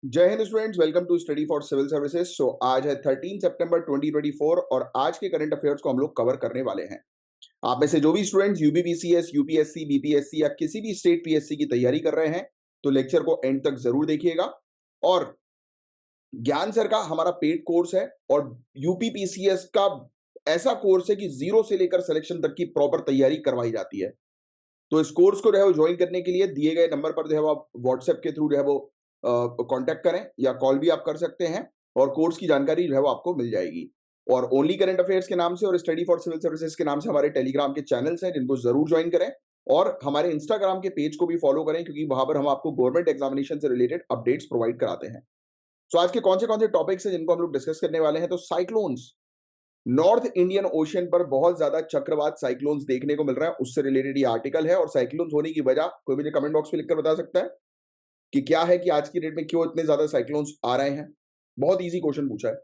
जय Hind students, welcome to study for civil services. So आज है 13 सितंबर 2024 और आज के करंट अफेयर्स को हम लोग कवर करने वाले हैं। आप में से जो भी स्टूडेंट्स यूपीपीसीएस, यूपीएससी, बीपीएससी या किसी भी स्टेट पीएससी की तैयारी कर रहे हैं तो लेक्चर को एंड तक जरूर देखिएगा। और ज्ञान सर का हमारा पेड कोर्स है और यूपीपीसीएस का ऐसा कोर्स है कि जीरो से लेकर सिलेक्शन तक की प्रॉपर तैयारी करवाई जाती है। तो इस कोर्स को जो है वो ज्वाइन करने के लिए दिए गए नंबर पर जो है वो आप व्हाट्सएप के थ्रू जो है वो कांटेक्ट करें या कॉल भी आप कर सकते हैं और कोर्स की जानकारी जो है वो आपको मिल जाएगी। और ओनली करंट अफेयर्स के नाम से और स्टडी फॉर सिविल सर्विसेज के नाम से हमारे टेलीग्राम के चैनल्स हैं जिनको जरूर ज्वाइन करें और हमारे इंस्टाग्राम के पेज को भी फॉलो करें क्योंकि वहां पर हम आपको गवर्नमेंट एग्जामिनेशन से रिलेटेड अपडेट्स प्रोवाइड कराते हैं। तो आज के कौन से टॉपिक्स हैं जिनको हम लोग डिस्कस करने वाले हैं, तो साइक्लोन्स। नॉर्थ इंडियन ओशियन पर बहुत ज्यादा चक्रवात साइक्लोन्स देखने को मिल रहा है, उससे रिलेटेड ये आर्टिकल है। और साइक्लोन्स होने की वजह कोई मुझे कमेंट बॉक्स में लिखकर बता सकता है कि क्या है, कि आज की डेट में क्यों इतने ज्यादा साइक्लोन्स आ रहे हैं। बहुत इजी क्वेश्चन पूछा है।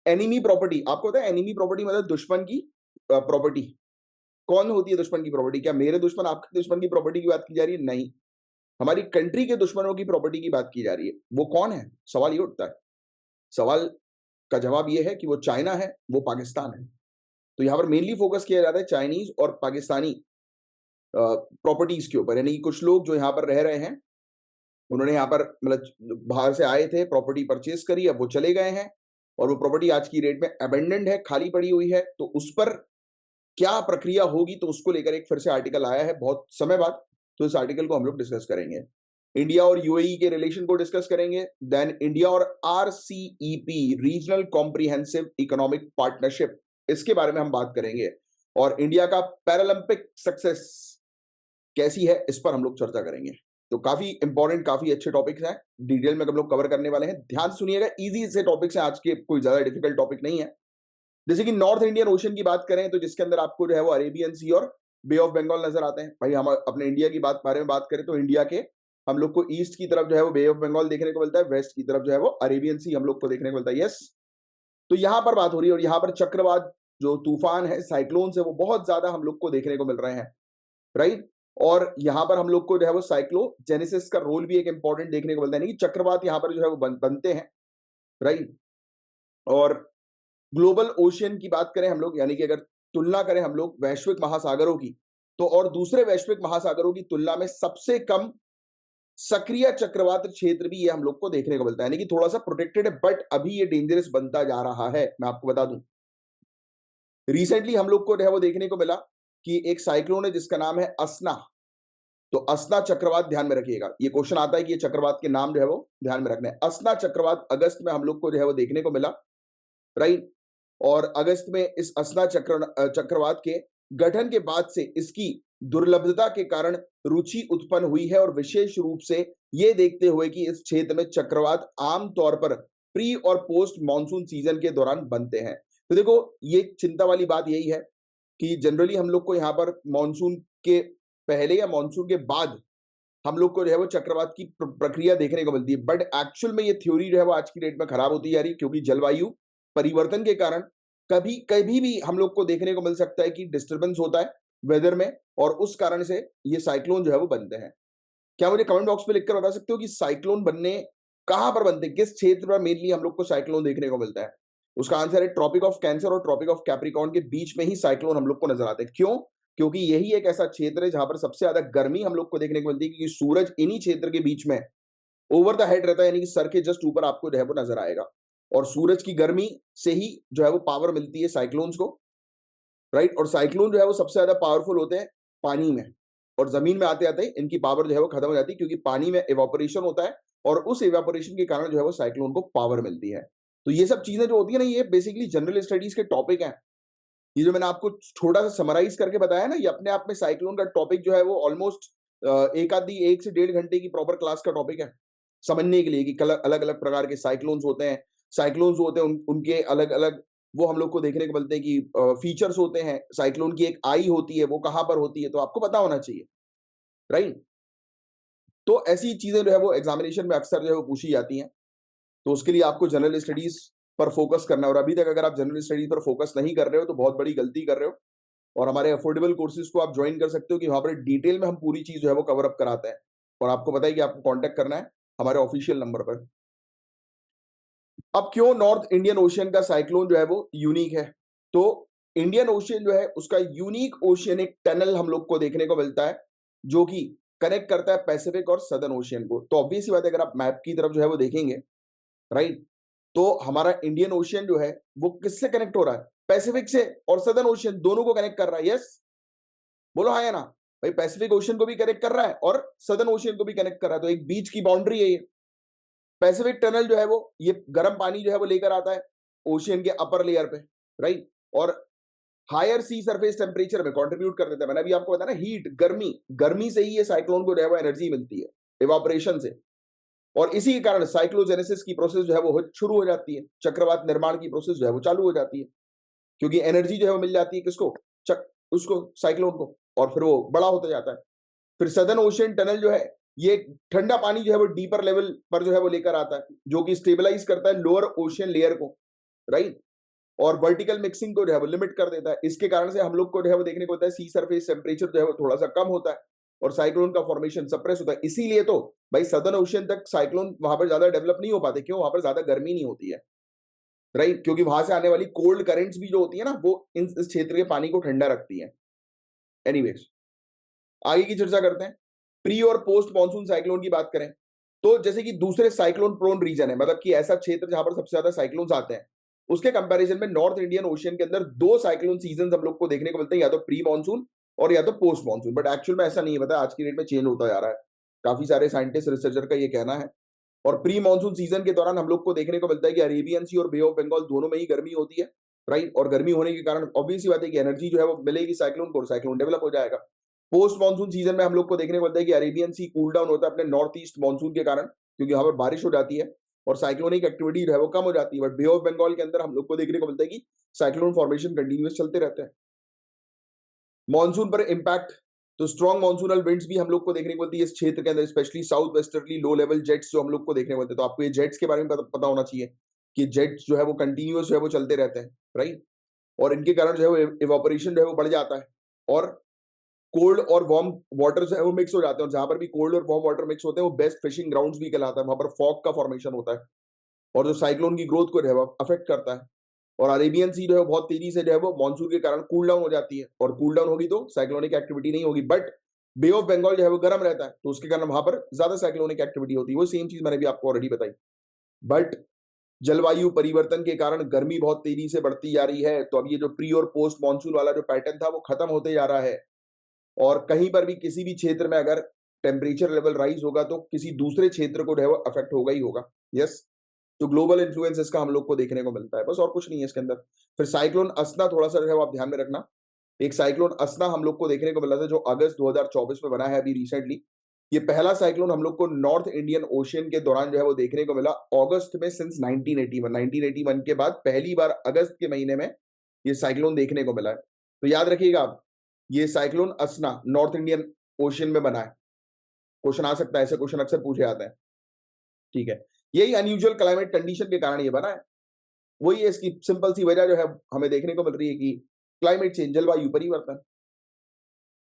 एनिमी प्रॉपर्टी, आपको पता है एनिमी प्रॉपर्टी मतलब दुश्मन की प्रॉपर्टी। कौन होती है दुश्मन की प्रॉपर्टी? क्या मेरे दुश्मन आपके दुश्मन की प्रॉपर्टी की बात की जा रही है? नहीं, हमारी कंट्री के दुश्मनों की प्रॉपर्टी की बात की जा रही है। वो कौन है? सवाल ये उठता है। सवाल का जवाब ये है कि वो चाइना है, वो पाकिस्तान है। तो यहां पर मेनली फोकस किया जाता है चाइनीज और पाकिस्तानी प्रॉपर्टीज के ऊपर। यानी कुछ लोग जो यहाँ पर रह रहे हैं, उन्होंने यहाँ पर मतलब बाहर से आए थे, प्रॉपर्टी परचेज करी, अब वो चले गए हैं और वो प्रॉपर्टी आज की डेट में अबेंडेंड है, खाली पड़ी हुई है। तो उस पर क्या प्रक्रिया होगी, तो उसको लेकर एक फिर से आर्टिकल आया है बहुत समय बाद। तो इस आर्टिकल को हम लोग डिस्कस करेंगे। इंडिया और यूएई के रिलेशन को डिस्कस करेंगे। देन इंडिया और RCEP, regional comprehensive economic partnership, इसके बारे में हम बात करेंगे। और इंडिया का पैरालंपिक सक्सेस कैसी है, इस पर हम लोग चर्चा करेंगे। तो काफी इंपॉर्टेंट, काफी अच्छे टॉपिक्स हैं, डिटेल में हम लोग कवर करने वाले हैं। ध्यान से सुनिएगा, इजी से टॉपिक्स हैं आज के, कोई ज्यादा डिफिकल्ट टॉपिक नहीं है। जैसे कि नॉर्थ इंडियन ओशन की बात करें तो जिसके अंदर आपको जो है वो अरेबियन सी और बे ऑफ बंगाल नजर आते हैं। भाई हम अपने इंडिया की बारे में बात करें तो इंडिया के हम लोग को ईस्ट की तरफ जो है वो बे ऑफ बंगाल देखने को मिलता है, वेस्ट की तरफ जो है वो अरेबियन सी हम लोग को देखने को मिलता है। यस, तो यहां पर बात हो रही है और यहां पर चक्रवात जो तूफान है, साइक्लोन है, वो बहुत ज्यादा हम लोग को देखने को मिल रहे हैं, राइट। और यहां पर हम लोग को जो है वो साइक्लोजेनेसिस का रोल भी एक इंपॉर्टेंट देखने को मिलता है, यानी कि चक्रवात यहां पर जो है वो बनते हैं, राइट। और ग्लोबल ओशियन की बात करें हम लोग, यानी कि अगर तुलना करें हम लोग वैश्विक महासागरों की, तो और दूसरे वैश्विक महासागरों की तुलना में सबसे कम सक्रिय चक्रवात क्षेत्र भी ये हम लोग को देखने को मिलता है, यानी कि थोड़ा सा प्रोटेक्टेड है, बट अभी ये डेंजरस बनता जा रहा है। मैं आपको बता दूं, रिसेंटली हम लोग को जो है वो देखने को मिला कि एक साइक्लोन है जिसका नाम है असना। तो असना चक्रवात, ध्यान में रखिएगा, ये क्वेश्चन आता है कि ये चक्रवात के नाम जो है वो ध्यान में रखना है। असना चक्रवात अगस्त में हम लोग को जो है वो देखने को मिला, राइट। और अगस्त में इस असना चक्रवात के गठन के बाद से इसकी दुर्लभता के कारण रुचि उत्पन्न हुई है और विशेष रूप से ये देखते हुए कि इस क्षेत्र में चक्रवात आमतौर पर प्री और पोस्ट मानसून सीजन के दौरान बनते हैं। तो देखो, ये चिंता वाली बात यही है कि जनरली हम लोग को यहाँ पर मानसून के पहले या मानसून के बाद हम लोग को जो है वो चक्रवात की प्रक्रिया देखने को मिलती है, बट एक्चुअल में ये थ्योरी जो है वो आज की डेट में खराब होती जा रही है क्योंकि जलवायु परिवर्तन के कारण कभी कभी भी हम लोग को देखने को मिल सकता है कि डिस्टर्बेंस होता है वेदर में और उस कारण से ये साइक्लोन जो है वो बनते हैं। क्या मुझे कमेंट बॉक्स में लिखकर बता सकते हो कि साइक्लोन बनने कहां पर बनते हैं, किस क्षेत्र पर मेनली हम लोग को साइक्लोन देखने को मिलता है? उसका आंसर है ट्रॉपिक ऑफ कैंसर और ट्रॉपिक ऑफ कैप्रिकॉर्न के बीच में ही साइक्लोन हम लोग को नजर आते हैं। क्यों? क्योंकि यही एक ऐसा क्षेत्र है जहां पर सबसे ज्यादा गर्मी हम लोग को देखने को मिलती है, क्योंकि सूरज इन्हीं क्षेत्र के बीच में ओवर द हेड रहता है, यानी कि सर के जस्ट ऊपर आपको जो है वो नजर आएगा। और सूरज की गर्मी से ही जो है वो पावर मिलती है साइक्लोन्स को, राइट। और साइक्लोन जो है वो सबसे ज्यादा पावरफुल होते हैं पानी में, और जमीन में आते आते इनकी पावर जो है वो खत्म हो जाती है क्योंकि पानी में इवापोरेशन होता है और उस इवापोरेशन के कारण जो है वो साइक्लोन को पावर मिलती है। तो ये सब चीजें जो होती है ना, ये बेसिकली जनरल स्टडीज के टॉपिक हैं। ये जो मैंने आपको छोटा सा समराइज करके बताया ना, ये अपने आप में साइक्लोन का टॉपिक जो है वो ऑलमोस्ट एक से 1.5 घंटे की प्रॉपर क्लास का टॉपिक है समझने के लिए कि अलग अलग प्रकार के साइक्लोन्स होते हैं। साइक्लोन्स होते हैं उनके अलग अलग वो हम लोग को देखने को मिलते हैं कि फीचर्स होते हैं। साइक्लोन की एक आई होती है, वो कहां पर होती है, तो आपको पता होना चाहिए, राइट। तो ऐसी चीजें जो है वो एग्जामिनेशन में अक्सर जो है वो पूछी जाती हैं। तो उसके लिए आपको जनरल स्टडीज पर फोकस करना है, और अभी तक अगर आप जनरल स्टडीज पर फोकस नहीं कर रहे हो तो बहुत बड़ी गलती कर रहे हो। और हमारे अफोर्डेबल कोर्सेज को आप ज्वाइन कर सकते हो कि वहां पर डिटेल में हम पूरी चीज जो है वो कवर अप कराते हैं। और आपको पता है कि आपको कांटेक्ट करना है हमारे ऑफिशियल नंबर पर। अब क्यों नॉर्थ इंडियन ओशियन का साइक्लोन जो है वो यूनिक है? तो इंडियन ओशियन जो है उसका यूनिक ओशियनिक टनल हम लोग को देखने को मिलता है, जो कि कनेक्ट करता है पैसिफिक और सदर्न ओशियन को। तो ऑब्वियस सी बात है, अगर आप मैप की तरफ जो है वो देखेंगे, राइट? तो हमारा इंडियन ओशियन जो है वो किससे कनेक्ट हो रहा है? पैसिफिक से, और सदर्न ओशियन दोनों को कनेक्ट कर रहा है। यस, बोलो हाँ या ना? भाई पैसिफिक ओशियन को भी कनेक्ट कर रहा है और सदर्न ओशियन को भी कनेक्ट कर रहा है, तो एक बीच की बाउंड्री है ये। पैसिफिक टनल जो है वो ये गर्म पानी जो है वो लेकर आता है ओशियन के अपर लेयर पे, राइट? और हायर सी सरफेस टेम्परेचर में कंट्रीब्यूट कर देता है। मैंने अभी आपको बताया ना, हीट, गर्मी, गर्मी से ही ये साइक्लोन को जो है वो एनर्जी मिलती है, इवापोरेशन से। और इसी के कारण साइक्लोजेनेसिस की प्रोसेस जो है वो शुरू हो जाती है, चक्रवात निर्माण की प्रोसेस जो है वो चालू हो जाती है, क्योंकि एनर्जी जो है वो मिल जाती है किसको? उसको, साइक्लोन को, और फिर वो बड़ा होता जाता है। फिर सदर्न ओशियन टनल जो है, ये ठंडा पानी जो है वो डीपर लेवल पर जो है वो लेकर आता है, जो कि स्टेबलाइज करता है लोअर ओशियन लेयर को, राइट? और वर्टिकल मिक्सिंग को जो है वो लिमिट कर देता है। इसके कारण से हम लोग को जो है वो देखने को होता है सी सरफेस टेम्परेचर जो है वो थोड़ा सा कम होता है और साइक्लोन का फॉर्मेशन सप्रेस होता है। इसीलिए तो भाई सदर्न ओशियन तक साइक्लोन वहां पर ज्यादा डेवलप नहीं हो पाते। क्यों? वहां पर ज्यादा गर्मी नहीं होती है, राइट? क्योंकि वहां से आने वाली कोल्ड करेंट्स भी जो होती है ना, वो इस क्षेत्र के पानी को ठंडा रखती है। एनीवेज, आगे की चर्चा करते हैं। प्री और पोस्ट मानसून साइक्लोन की बात करें, तो जैसे कि दूसरे साइक्लोन प्रोन रीजन है, मतलब कि ऐसा क्षेत्र जहां पर सबसे ज्यादा साइक्लोन्स आते हैं, उसके कंपैरिजन में नॉर्थ इंडियन ओशियन के अंदर दो साइक्लोन सीजन हम लोग को देखने को मिलते हैं, या तो प्री मानसून और या तो पोस्ट मानसून। बट एक्चुअल में ऐसा नहीं है, पता है, आज की डेट में चेंज होता जा रहा है। काफी सारे साइंटिस्ट, रिसर्चर का ये कहना है। और प्री मानसून सीजन के दौरान हम लोग को देखने को मिलता है कि अरेबियन सी और बे ऑफ बंगाल दोनों में ही गर्मी होती है, राइट? और गर्मी होने के कारण ऑब्वियस सी बात है कि एनर्जी जो है वो मिलेगी साइक्लोन को, और साइक्लोन डेवलप हो जाएगा। पोस्ट मानसून सीजन में हम लोग को देखने को मिलता है कि अरेबियन सी कूल डाउन होता है अपने नॉर्थ ईस्ट मानसून के कारण, क्योंकि वहां पर बारिश हो जाती है और साइक्लोनिक एक्टिविटी जो है वो कम हो जाती है। बट बे ऑफ बंगाल के अंदर हम लोग को देखने को मिलता है कि साइक्लोन फॉर्मेशन कंटिन्यूस चलते रहते हैं। मानसून पर इम्पैक्ट, तो स्ट्रॉन्ग मानसूनल विंड्स भी हम लोग को देखने को मिलती है इस क्षेत्र के अंदर, specially south westerly low level jets जो हम लोग को देखने को मिलते हैं। तो आपको ये जेट्स के बारे में पता होना चाहिए कि जेट्स जो है वो कंटिन्यूस जो है वो चलते रहते हैं, राइट? और इनके कारण जो है वो इवापोरेशन जो है वो बढ़ जाता है, और कोल्ड और वार्म वाटर जो है वो मिक्स हो जाते हैं, और जहां पर भी कोल्ड और वार्म वाटर मिक्स होते हैं वो बेस्ट फिशिंग ग्राउंड्स भी कहलाता है। वहां पर फॉग का फॉर्मेशन होता है, और जो साइक्लोन की ग्रोथ को जो है वो अफेक्ट करता है। और अरेबियन सी जो है बहुत तेजी से जो है वो मानसून के कारण कूल डाउन हो जाती है, और कूल डाउन होगी तो साइक्लोनिक एक्टिविटी नहीं होगी। बट बे ऑफ बंगाल जो है वो गर्म रहता है, तो उसके कारण वहां पर ज्यादा साइक्लोनिक एक्टिविटी होती है। वो सेम चीज मैंने भी आपको ऑलरेडी बताई। बट जलवायु परिवर्तन के कारण गर्मी बहुत तेजी से बढ़ती जा रही है, तो अब ये जो प्री और पोस्ट मानसून वाला जो पैटर्न था वो खत्म होते जा रहा है। और कहीं पर भी किसी भी क्षेत्र में अगर टेम्परेचर लेवल राइज होगा तो किसी दूसरे क्षेत्र को जो है वो अफेक्ट होगा ही होगा। यस, तो ग्लोबल इन्फ्लुएंस इसका हम लोग को देखने को मिलता है, बस और कुछ नहीं है इसके अंदर। फिर साइक्लोन असना थोड़ा सा जो है वो आप ध्यान में रखना। एक साइक्लोन असना हम लोग को देखने को मिला था जो अगस्त 2024 में बना है अभी रिसेंटली। ये पहला साइक्लोन हम लोग को नॉर्थ इंडियन ओशियन के दौरान जो है वो देखने को मिला अगस्त में सिंस 1981 के बाद पहली बार अगस्त के महीने में ये साइक्लोन देखने को मिला है। तो याद रखिएगा आप, ये साइक्लोन असना नॉर्थ इंडियन ओशियन में बना है। क्वेश्चन आ सकता है, ऐसे क्वेश्चन अक्सर पूछे जाते हैं, ठीक है? यही अनयूजुअल क्लाइमेट कंडीशन के कारण ये बना है। वही है इसकी सिंपल सी वजह जो है हमें देखने को मिल रही है कि क्लाइमेट चेंज, जलवायु परिवर्तन।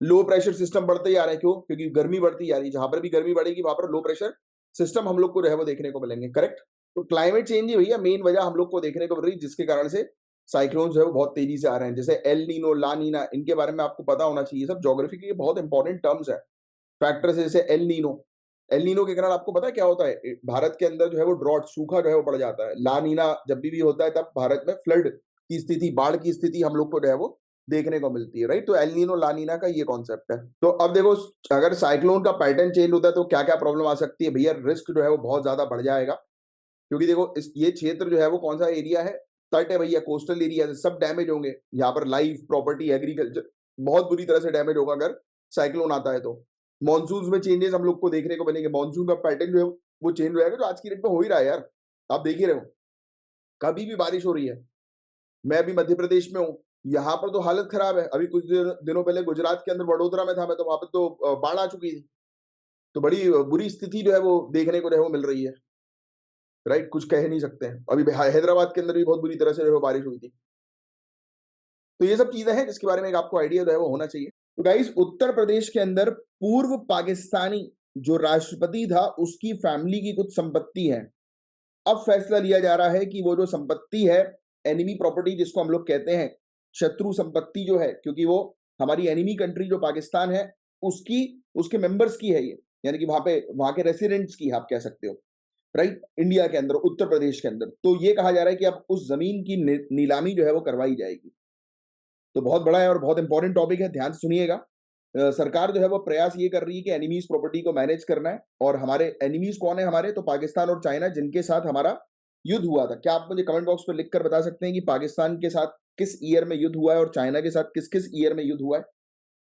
लो प्रेशर सिस्टम बढ़ते जा रहे हैं, क्यों? क्योंकि गर्मी बढ़ती जा रही है। जहां पर भी गर्मी बढ़ेगी वहां पर लो प्रेशर सिस्टम हम लोग को जो है वो देखने को मिलेंगे, करेक्ट? तो क्लाइमेट चेंज ही भैया मेन वजह हम लोग को देखने को मिल रही है, जिसके कारण से साइक्लोन जो है वो बहुत तेजी से आ रहे हैं। जैसे एल नीनो, ला नीना, इनके बारे में आपको पता होना चाहिए। सब ज्योग्राफी के बहुत इंपॉर्टेंट टर्म्स है, फैक्टर्स। जैसे एल नीनो, एल नीनो के कारण आपको पता है क्या होता है? भारत के अंदर जो है वो ड्रॉट, सूखा जो है वो बढ़ जाता है। ला नीना जब भी होता है तब भारत में फ्लड की स्थिति, बाढ़ की स्थिति हम लोग को जो है वो देखने को मिलती है, राइट? तो एल नीनो ला नीना का ये कॉन्सेप्ट है। तो अब देखो, अगर साइक्लोन का पैटर्न चेंज होता है तो क्या क्या प्रॉब्लम आ सकती है भैया? रिस्क जो है वो बहुत ज्यादा बढ़ जाएगा, क्योंकि देखो ये क्षेत्र जो है वो कौन सा एरिया है? तट है भैया, कोस्टल एरिया, सब डैमेज होंगे। यहाँ पर लाइफ, प्रॉपर्टी, एग्रीकल्चर बहुत बुरी तरह से डैमेज होगा अगर साइक्लोन आता है तो। मॉनसून में चेंजेस हम लोग को देखने को मिलेंगे। मॉनसून का पैटर्न जो है वो चेंज हो जाएगा, जो आज की डेट में हो ही रहा है यार। आप देख ही रहे हो, कभी भी बारिश हो रही है। मैं अभी मध्य प्रदेश में हूँ, यहाँ पर तो हालत खराब है। अभी कुछ दिनों पहले गुजरात के अंदर वडोदरा में था मैं, तो वहां पर तो बाढ़ आ चुकी थी। तो बड़ी बुरी स्थिति जो है वो देखने को जो है वो मिल रही है, राइट? कुछ कह नहीं सकते हैं। अभी हैदराबाद के अंदर भी बहुत बुरी तरह से जो है बारिश हुई थी। तो ये सब चीजें हैं जिसके बारे में एक आपको आइडिया जो है वो होना चाहिए। तो गाइस, उत्तर प्रदेश के अंदर पूर्व पाकिस्तानी जो राष्ट्रपति था उसकी फैमिली की कुछ संपत्ति है, अब फैसला लिया जा रहा है कि वो जो संपत्ति है, एनिमी प्रॉपर्टी जिसको हम लोग कहते हैं, शत्रु संपत्ति जो है, क्योंकि वो हमारी एनिमी कंट्री जो पाकिस्तान है, उसकी, उसके मेंबर्स की है ये, यानी कि वहां के रेसिडेंट्स की आप कह सकते हो, राइट, इंडिया के अंदर, उत्तर प्रदेश के अंदर। तो ये कहा जा रहा है कि अब उस जमीन की नीलामी जो है वो करवाई जाएगी। तो बहुत बड़ा है और बहुत इंपॉर्टेंट टॉपिक है, ध्यान से सुनिएगा। सरकार जो है वो प्रयास ये कर रही है कि एनिमीज प्रॉपर्टी को मैनेज करना है। और हमारे एनिमीज कौन है? हमारे तो पाकिस्तान और चाइना, जिनके साथ हमारा युद्ध हुआ था। क्या आप मुझे कमेंट बॉक्स में लिखकर बता सकते हैं कि पाकिस्तान के साथ किस ईयर में युद्ध हुआ है और चाइना के साथ किस किस ईयर में युद्ध हुआ है?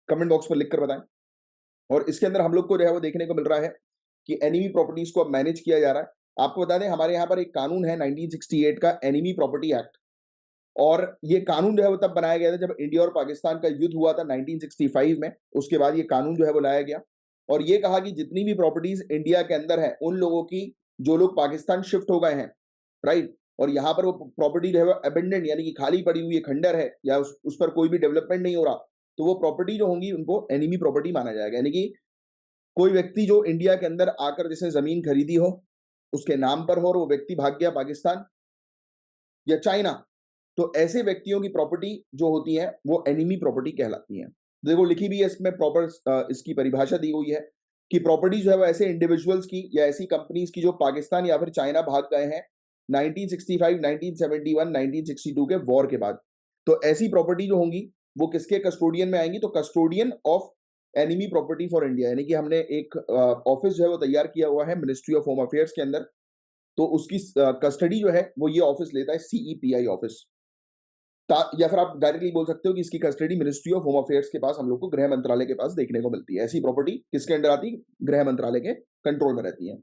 कमेंट बॉक्स में लिखकर बताएं। और इसके अंदर हम लोग को जो है वो देखने को मिल रहा है कि एनिमी प्रॉपर्टीज को अब मैनेज किया जा रहा है। आपको बता दें, हमारे यहाँ पर एक कानून है 1968 का, एनिमी प्रॉपर्टी एक्ट। और ये कानून जो है वो तब बनाया गया था जब इंडिया और पाकिस्तान का युद्ध हुआ था 1965 में। उसके बाद ये कानून जो है वो लाया गया और ये कहा कि जितनी भी प्रॉपर्टीज इंडिया के अंदर है, उन लोगों की, जो लोग पाकिस्तान शिफ्ट हो गए हैं, राइट, और यहाँ पर वो प्रॉपर्टी जो है वो अबेंडेंट यानी कि खाली पड़ी हुई है, खंडर है, या उस पर कोई भी डेवलपमेंट नहीं हो रहा, तो वो प्रॉपर्टी जो होंगी उनको एनिमी प्रॉपर्टी माना जाएगा। यानी कि कोई व्यक्ति जो इंडिया के अंदर आकर जिसने जमीन खरीदी हो, उसके नाम पर हो और वो व्यक्ति भाग गया पाकिस्तान या चाइना, तो ऐसे व्यक्तियों की प्रॉपर्टी जो होती है वो एनिमी प्रॉपर्टी कहलाती है। देखो लिखी भी है इसमें प्रॉपर, इसकी परिभाषा दी हुई है कि प्रॉपर्टी जो है वो ऐसे इंडिविजुअल्स की या ऐसी कंपनीज की जो पाकिस्तान या फिर चाइना भाग गए हैं 1965, 1971, 1962 के वॉर के बाद। तो ऐसी प्रॉपर्टी जो होंगी वो किसके कस्टोडियन में आएंगी? तो custodian of enemy property for India, यानी कि हमने एक ऑफिस जो है वो तैयार किया हुआ है मिनिस्ट्री ऑफ होम अफेयर्स के अंदर। तो उसकी कस्टडी जो है वो ये ऑफिस लेता है, सीईपीआई ऑफिस। या फिर आप डायरेक्टली बोल सकते हो कि इसकी custody ministry of home affairs के पास, हम लोग को गृह मंत्रालय के पास देखने को मिलती है। ऐसी प्रॉपर्टी किसके अंडर आती है? गृह मंत्रालय के कंट्रोल में रहती है।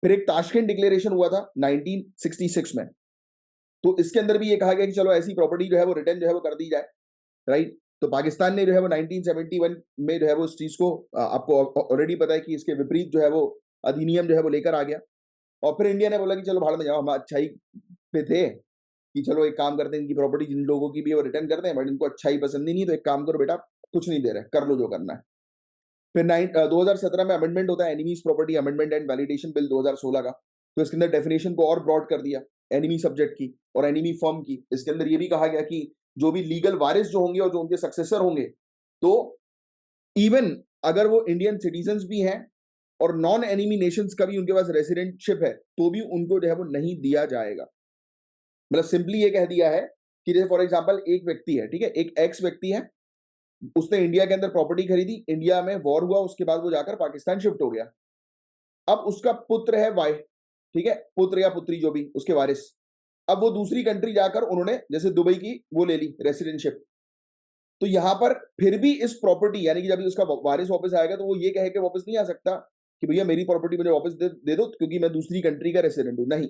फिर एक ताशकंद डिक्लेरेशन हुआ था 1966 में। तो इसके अंदर भी ये कहा गया कि चलो ऐसी प्रॉपर्टी जो है वो रिटर्न जो है वो कर दी जाए, राइट। तो पाकिस्तान ने जो है वो 1971 में जो है वो इस चीज को, आपको ऑलरेडी पता है कि इसके विपरीत जो है वो अधिनियम जो है वो लेकर आ गया। और फिर इंडिया ने बोला कि चलो भाड़ में जाओ, हम अच्छाई पे थे कि चलो एक काम करते हैं, इनकी प्रॉपर्टी जिन लोगों की भी है वो रिटर्न करते हैं, बट इनको अच्छाई पसंद ही नहीं, तो एक काम करो बेटा, कुछ नहीं दे रहे, कर लो जो करना है। फिर 2017 में अमेंडमेंट होता है, enemies property amendment and validation bill 2016 का। तो इसके अंदर डेफिनेशन को और ब्रॉड कर दिया एनिमी सब्जेक्ट की और एनिमी फर्म की। इसके अंदर ये भी कहा गया कि जो भी लीगल वारिस जो होंगे और जो उनके सक्सेसर होंगे, तो इवन अगर वो इंडियन सिटीजन भी हैं और नॉन एनिमी नेशंस का भी उनके पास रेसिडेंटशिप है, तो भी उनको जो है वो नहीं दिया जाएगा। मतलब सिंपली ये कह दिया है कि जैसे फॉर एग्जांपल एक व्यक्ति है, ठीक है, एक एक्स व्यक्ति है, उसने इंडिया के अंदर प्रॉपर्टी खरीदी, इंडिया में वॉर हुआ, उसके बाद वो जाकर पाकिस्तान शिफ्ट हो गया। अब उसका पुत्र है वाई, ठीक है, पुत्र या पुत्री जो भी उसके वारिस। अब वो दूसरी कंट्री जाकर उन्होंने जैसे दुबई की वो ले ली रेसिडेंटशिप। तो यहां पर फिर भी इस प्रॉपर्टी, यानी कि जब उसका वारिस वापस आएगा, तो वो ये कह के वापस नहीं आ सकता कि भैया मेरी प्रॉपर्टी मुझे वापस दे दो क्योंकि मैं दूसरी कंट्री का रेसिडेंट हूं। नहीं,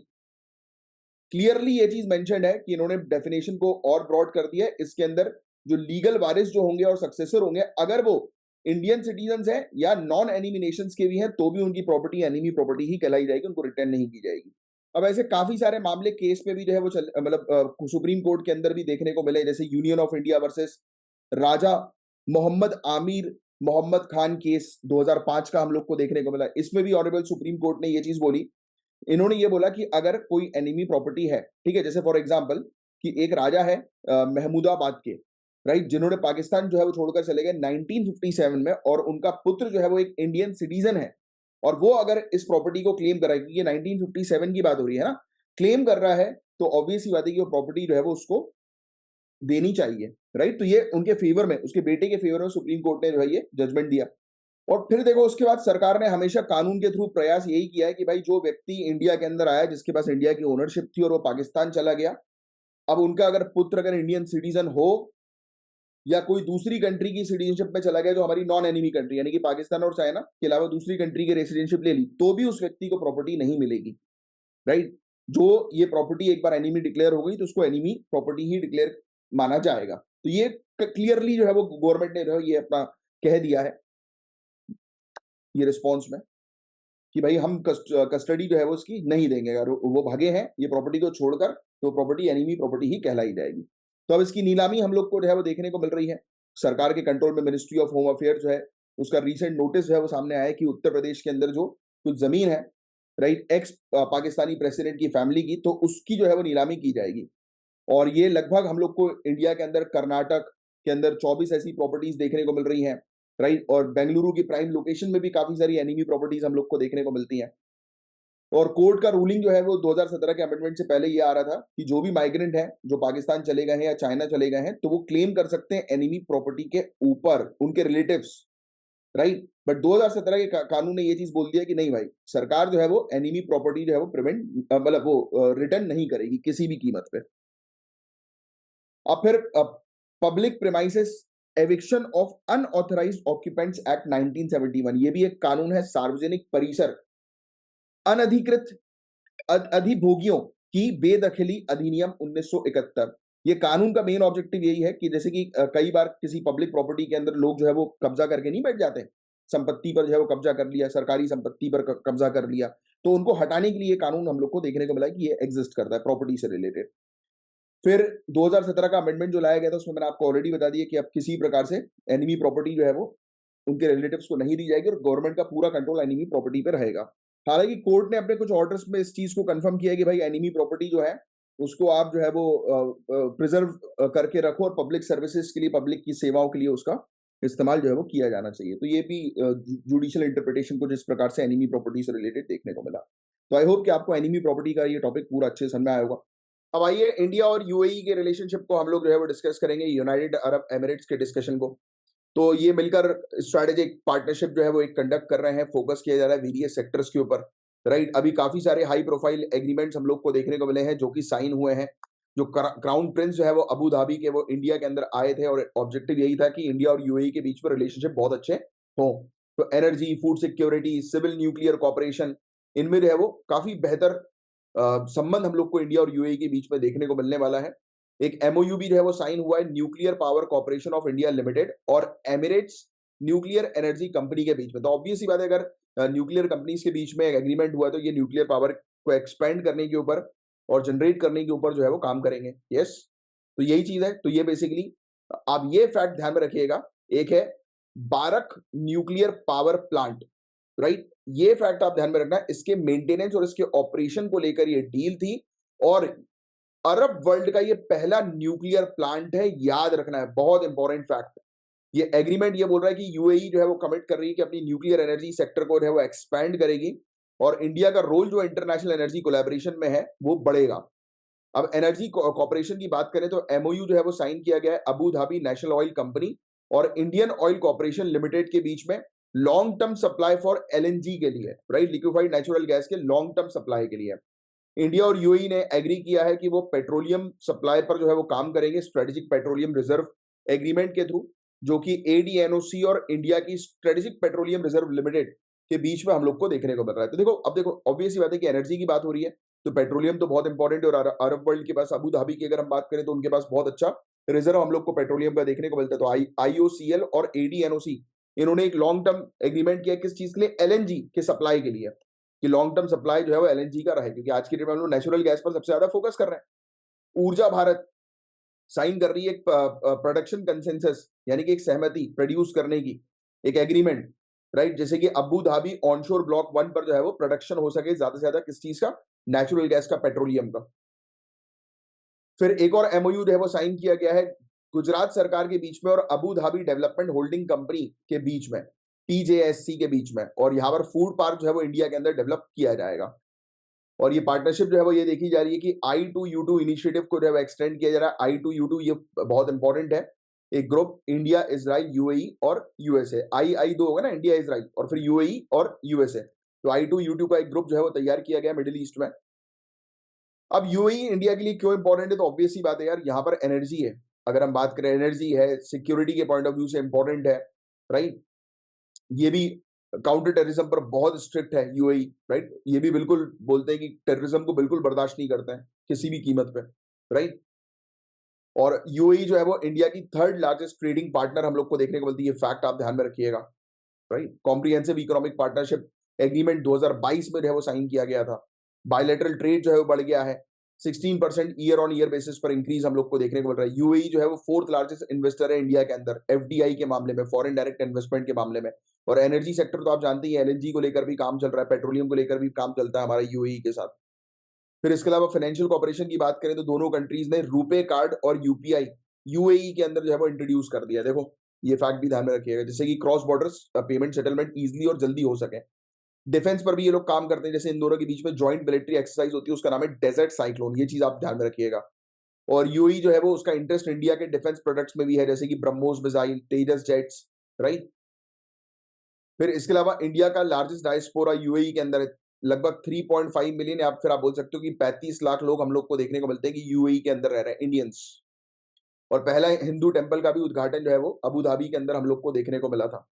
क्लियरली ये चीज मेंशन्ड है कि इन्होंने डेफिनेशन को और ब्रॉड कर दिया है। इसके अंदर जो लीगल वारिस जो होंगे और सक्सेसर होंगे, अगर वो इंडियन सिटीजन हैं या नॉन एनिमी नेशंस के भी हैं, तो भी उनकी प्रॉपर्टी एनिमी प्रॉपर्टी ही कहलाई जाएगी, उनको रिटर्न नहीं की जाएगी। अब ऐसे काफी सारे मामले केस में भी जो है वो मतलब सुप्रीम कोर्ट के अंदर भी देखने को मिले, जैसे union of India versus Raja Mohammad Amir Mohammad Khan case 2005 का हम लोग को देखने को मिला। इसमें भी ऑनरेबल सुप्रीम कोर्ट ने ये चीज बोली, इन्होंने ये बोला कि अगर कोई एनिमी प्रॉपर्टी है, ठीक है, जैसे फॉर एग्जांपल कि एक राजा है महमूदाबाद के, राइट, जिन्होंने पाकिस्तान जो है वो छोड़कर चले गए 1957 में, और उनका पुत्र जो है वो एक इंडियन सिटीजन है, और वो अगर इस प्रॉपर्टी को क्लेम कर रहा है, क्योंकि 1957 की बात हो रही है ना, क्लेम कर रहा है, तो ऑब्वियस ही बात है कि वो प्रॉपर्टी जो है वो उसको देनी चाहिए, राइट। तो ये उनके फेवर में, उसके बेटे के फेवर में सुप्रीम कोर्ट ने जो है ये जजमेंट दिया। और फिर देखो उसके बाद सरकार ने हमेशा कानून के थ्रू प्रयास यही किया है कि भाई जो व्यक्ति इंडिया के अंदर आया, जिसके पास इंडिया की ओनरशिप थी और वो पाकिस्तान चला गया, अब उनका अगर पुत्र अगर इंडियन सिटीजन हो या कोई दूसरी कंट्री की सिटीजनशिप में चला गया जो हमारी नॉन एनिमी कंट्री यानी कि पाकिस्तान और चाइना के अलावा दूसरी कंट्री की रेसिडेंशिप ले ली, तो भी उस व्यक्ति को प्रॉपर्टी नहीं मिलेगी, राइट। जो ये प्रॉपर्टी एक बार एनिमी डिक्लेयर हो गई तो उसको एनिमी प्रॉपर्टी ही डिक्लेयर माना जाएगा। तो ये क्लियरली जो है वो गवर्नमेंट ने जो है ये अपना कह दिया है ये रिस्पॉन्स में कि भाई हम कस्टडी जो है वो उसकी नहीं देंगे, अगर वो भागे हैं ये प्रॉपर्टी को छोड़कर, तो प्रॉपर्टी एनिमी प्रॉपर्टी ही कहलाई जाएगी। तो अब इसकी नीलामी हम लोग को जो है वो देखने को मिल रही है। सरकार के कंट्रोल में मिनिस्ट्री ऑफ होम अफेयर जो है उसका रीसेंट नोटिस जो है वो सामने आया है कि उत्तर प्रदेश के अंदर जो कुछ जमीन है राइट, एक्स पाकिस्तानी प्रेसिडेंट की फैमिली की, तो उसकी जो है वो नीलामी की जाएगी। और ये लगभग हम लोग को इंडिया के अंदर कर्नाटक के अंदर 24 ऐसी प्रॉपर्टीज देखने को मिल रही हैं, राइट। और बेंगलुरु की प्राइम लोकेशन में भी काफी सारी एनिमी प्रॉपर्टीज हम लोग को देखने को मिलती हैं। और कोर्ट का रूलिंग जो है वो 2017 के अमेंडमेंट से पहले ये आ रहा था कि जो भी माइग्रेंट हैं जो पाकिस्तान चले गए हैं या चाइना चले गए हैं, तो वो क्लेम कर सकते हैं एनिमी प्रॉपर्टी के ऊपर उनके रिलेटिव्स, राइट। बट 2017 के कानून ने ये चीज बोल दिया कि नहीं भाई, सरकार जो है वो एनिमी प्रॉपर्टी जो है वो प्रिवेंट मतलब वो रिटर्न नहीं करेगी किसी भी कीमत पे। अब फिर public premises eviction of unauthorised occupants act 1971, ये भी एक कानून है, सार्वजनिक परिसर अनधिकृत अधिभोगियों की बेदखली अधिनियम 1971। ये कानून का मेन ऑब्जेक्टिव यही है कि जैसे कि कई बार किसी पब्लिक प्रॉपर्टी के अंदर लोग जो है वो कब्जा करके नहीं बैठ जाते, संपत्ति पर जो है वो कब्जा कर लिया, सरकारी संपत्ति पर कब्जा कर लिया, तो उनको हटाने के लिए कानून हम लोग को देखने को मिला कि ये एग्जिस्ट करता है प्रॉपर्टी से रिलेटेड। फिर 2017 का अमेंडमेंट जो लाया गया था उसमें मैंने आपको ऑलरेडी बता दिया कि अब किसी प्रकार से एनिमी प्रॉपर्टी जो है वो उनके रिलेटिव्स को नहीं दी जाएगी और गवर्नमेंट का पूरा कंट्रोल एनिमी प्रॉपर्टी पे रहेगा। हालांकि कोर्ट ने अपने कुछ ऑर्डर्स में इस चीज को कंफर्म किया है कि भाई एनिमी प्रॉपर्टी जो है उसको आप जो है वो प्रिजर्व करके रखो और पब्लिक सर्विसेज के लिए, पब्लिक की सेवाओं के लिए उसका इस्तेमाल जो है वो किया जाना चाहिए। तो ये भी जुडिशियल इंटरप्रिटेशन को जिस प्रकार से एनिमी प्रॉपर्टी से रिलेटेड देखने को मिला। तो आई होप कि आपको एनिमी प्रॉपर्टी का ये टॉपिक पूरा अच्छे से समझ में आया होगा। अब आइए इंडिया और यूएई के रिलेशनशिप को हम लोग जो है वो डिस्कस करेंगे, यूनाइटेड अरब एमिरेट्स के डिस्कशन को। तो ये मिलकर स्ट्रेटेजिक पार्टनरशिप जो है वो एक कंडक्ट कर रहे हैं, फोकस किया जा रहा है वेरियस सेक्टर्स के ऊपर, राइट। अभी काफी सारे हाई प्रोफाइल एग्रीमेंट्स हम लोग को देखने को मिले हैं जो कि साइन हुए हैं। जो क्राउन प्रिंस जो है वो अबू धाबी के, वो इंडिया के अंदर आए थे और ऑब्जेक्टिव यही था कि इंडिया और यूएई के बीच में रिलेशनशिप बहुत अच्छे हों। तो energy, food security, civil nuclear cooperation, इनमें जो है वो काफी बेहतर संबंध हम लोग को इंडिया और यूएई के बीच में देखने को मिलने वाला है। एक एमओयू भी जो है वो साइन हुआ है nuclear power corporation of India limited और एमिरेट्स न्यूक्लियर एनर्जी कंपनी के बीच में। तो ऑब्वियस सी बात है, अगर न्यूक्लियर कंपनीज के बीच में एक एग्रीमेंट हुआ तो ये न्यूक्लियर पावर को एक्सपेंड करने के ऊपर और जनरेट करने के ऊपर जो है वो काम करेंगे। यस, तो यही चीज है। तो ये बेसिकली आप ये फैक्ट ध्यान में रखिएगा, एक है बारक न्यूक्लियर पावर प्लांट, राइट। ये फैक्ट आप ध्यान में रखना, इसके मेंटेनेंस और इसके ऑपरेशन को लेकर ये डील थी और अरब वर्ल्ड का ये पहला न्यूक्लियर प्लांट है, याद रखना है, बहुत इंपॉर्टेंट फैक्ट। ये एग्रीमेंट ये बोल रहा है कि यूएई जो है वो कमिट कर रही है कि अपनी न्यूक्लियर एनर्जी सेक्टर को जो है वो एक्सपैंड करेगी और इंडिया का रोल जो इंटरनेशनल एनर्जी कोलैबोरेशन में है वो बढ़ेगा। अब एनर्जी कॉर्पोरेशन की बात करें तो एमओयू जो है वो साइन किया गया है Abu Dhabi national oil company और इंडियन ऑयल कॉर्पोरेशन लिमिटेड के बीच में long term supply for LNG के लिए, राइट, लिक्विफाइड नेचुरल गैस के लॉन्ग टर्म सप्लाई के लिए। इंडिया और यूएई ने एग्री किया है कि वो पेट्रोलियम सप्लाई पर जो है वो काम करेंगे स्ट्रेटेजिक पेट्रोलियम रिजर्व एग्रीमेंट के थ्रू, जो कि एडीएनओसी और इंडिया की स्ट्रेटेजिक पेट्रोलियम रिजर्व लिमिटेड के बीच में हम लोग को देखने को मिल रहा है। तो देखो, अब देखो ऑब्वियस बात है कि एनर्जी की बात हो रही है तो पेट्रोलियम तो बहुत इंपॉर्टेंट है और अरब वर्ल्ड के पास, अबू धाबी की अगर हम बात करें तो उनके पास बहुत अच्छा रिजर्व हम लोग को पेट्रोलियम का देखने को मिलता है। तो आईओसीएल और एडीएनओसी इन्होंने एक लॉन्ग टर्म एग्रीमेंट किया किस चीज के लिए, एलएनजी के सप्लाई के लिए, कि लॉन्ग टर्म सप्लाई जो है वो एलएनजी का रहे, क्योंकि आज की डेट में हम लोग नेचुरल गैस पर सबसे ज्यादा फोकस कर रहे हैं। ऊर्जा भारत साइन कर रही है एक प्रोडक्शन कंसेंसस, यानी कि एक सहमति प्रोड्यूस करने की, एक एग्रीमेंट, राइट। जैसे कि अबू धाबी ऑनशोर ब्लॉक 1 पर जो है वो प्रोडक्शन हो सके ज्यादा से ज्यादा किस चीज का, नेचुरल गैस का, पेट्रोलियम का। फिर एक और एमओयू जो है वो साइन किया गया है गुजरात सरकार के बीच में और Abu Dhabi development holding company के बीच में, पीजेएससी के बीच में, और यहाँ पर फूड पार्क जो है वो इंडिया के अंदर डेवलप किया जाएगा। और ये पार्टनरशिप जो है वो ये देखी जा रही है कि I2U2 इनिशिएटिव को जो है एक्सटेंड किया जा रहा है। I2U2 ये बहुत इंपॉर्टेंट है, एक ग्रुप इंडिया, इजराइल, यूएई और यूएसए। आई दो होगा ना, इंडिया, इजराइल और फिर यूएई और यूएसए। तो I2U2 का एक ग्रुप जो है वो तैयार किया गया मिडिल ईस्ट में। अब यूएई इंडिया के लिए क्यों इंपॉर्टेंट है, तो ऑब्वियस सी बात है यार, यहाँ पर एनर्जी है। अगर हम बात करें एनर्जी है, सिक्योरिटी के पॉइंट ऑफ व्यू से इंपॉर्टेंट है, राइट। ये भी काउंटर टेररिज्म पर बहुत स्ट्रिक्ट है यूएई, राइट। ये भी बिल्कुल बोलते हैं कि टेररिज्म को बिल्कुल बर्दाश्त नहीं करते हैं किसी भी कीमत पे, राइट। और यूएई जो है वो इंडिया की 3rd लार्जेस्ट ट्रेडिंग पार्टनर हम लोग को देखने को मिलती है, फैक्ट आप ध्यान में रखिएगा, right. Comprehensive economic partnership agreement 2022 में जो है वो साइन किया गया था। बायलैटरल ट्रेड जो है वो बढ़ गया है। 16% ईयर ऑन ईयर बेसिस पर इंक्रीज हम लोग को देखने को मिल रहा है। यूएई जो है वो 4th लार्जेस्ट इन्वेस्टर है इंडिया के अंदर एफडीआई के मामले में, फॉरेन डायरेक्ट इन्वेस्टमेंट के मामले में। और एनर्जी सेक्टर तो आप जानते ही हैं, एलएनजी को लेकर भी काम चल रहा है, पेट्रोलियम को लेकर भी काम चलता है हमारा यूएई के साथ। फिर इसके अलावा फाइनेंशियल कॉर्पोरेशन की बात करें तो दोनों कंट्रीज ने रुपे कार्ड और यूपीआई यूएई के अंदर जो है वो इंट्रोड्यूस कर दिया। देखो ये फैक्ट भी ध्यान में रखिएगा, जिससे कि cross border payment settlement easily और जल्दी हो सके। डिफेंस पर भी ये लोग काम करते हैं, जैसे इन दोनों के बीच में जॉइंट मिलिट्री एक्सरसाइज होती है, उसका नाम है डेजर्ट साइक्लोन, ये चीज आप ध्यान में रखिएगा। और यूएई जो है वो उसका इंटरेस्ट इंडिया के डिफेंस प्रोडक्ट्स में भी है, जैसे कि ब्रह्मोस मिसाइल, तेजस जेट्स, राइट। फिर इसके अलावा इंडिया का लार्जेस्ट डायस्पोरा यूएई के अंदर है, लगभग 3.5 मिलियन, या फिर आप बोल सकते हो कि 35 लाख लोग हम लोग को देखने को मिलते हैं कि यूएई के अंदर रह रहे हैं इंडियंस। और पहला हिंदू टेंपल का भी उद्घाटन जो है वो अबू धाबी के अंदर हम लोग को देखने को मिला था।